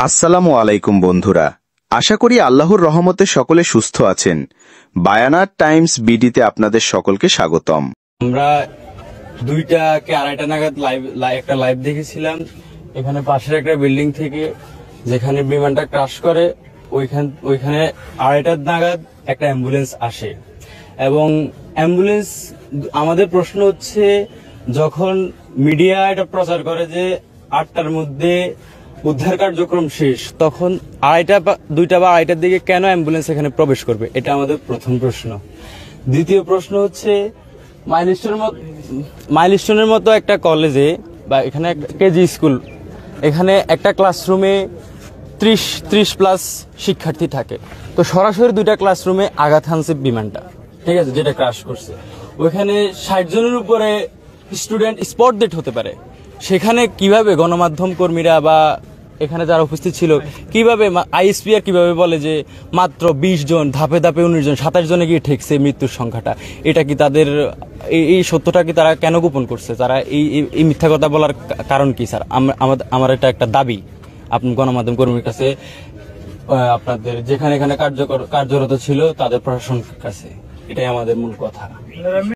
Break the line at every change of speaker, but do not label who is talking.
আসসালামু আলাইকুম বন্ধুরা, আশা করি আল্লাহর রহমতে সকলে সুস্থ আছেন। বায়ানার টাইমস বিডিতে আপনাদের সকলকে স্বাগতম।
আমরা 2টা কি 2:30 নাগাদ একটা লাইভ দেখেছিলাম এখানে পাশের একটা বিল্ডিং থেকে, যেখানে বিমানটা ক্রাশ করে। ওইখানে 2:30 নাগাদ একটা অ্যাম্বুলেন্স আসে এবং অ্যাম্বুলেন্স, আমাদের প্রশ্ন হচ্ছে, যখন মিডিয়া এটা প্রচার করে যে 8টার মধ্যে উদ্ধার কার্যক্রম শেষ, তখন 2টা বা 2:30টার দিকে কেন অ্যাম্বুলেন্স এখানে প্রবেশ করবে? এটা আমাদের প্রথম প্রশ্ন। দ্বিতীয় প্রশ্ন হচ্ছে, মাইলস্টোনের মতো একটা কলেজে বা এখানে একটা কেজি স্কুল, এখানে একটা ক্লাসরুমে 30 প্লাস শিক্ষার্থী থাকে। তো সরাসরি 2টা ক্লাসরুমে আঘাত হানছে বিমানটা, ঠিক আছে, যেটা ক্রাশ করছে। ওইখানে 60 জনের উপরে স্টুডেন্ট স্পট ডেড হতে পারে। সেখানে কিভাবে গণমাধ্যম কর্মীরা বা এখানে যারা উপস্থিত ছিল, কিভাবে আইএসপিআর কিভাবে বলে যে মাত্র 20 জন, ধাপে ধাপে 19 জন, 27 জনে গিয়ে ঠেকছে মৃত্যুর সংখ্যাটা? এটা কি তাদের, এই সত্যটা কি তারা কেন গোপন করছে? তারা এই মিথ্যা কথা বলার কারণ কি? স্যার, আমার এটা একটা দাবি আপনি গণমাধ্যম কর্মীর কাছে, আপনাদের যেখানে এখানে কার্যরত ছিল তাদের প্রশাসনের কাছে, এটাই আমাদের মূল কথা।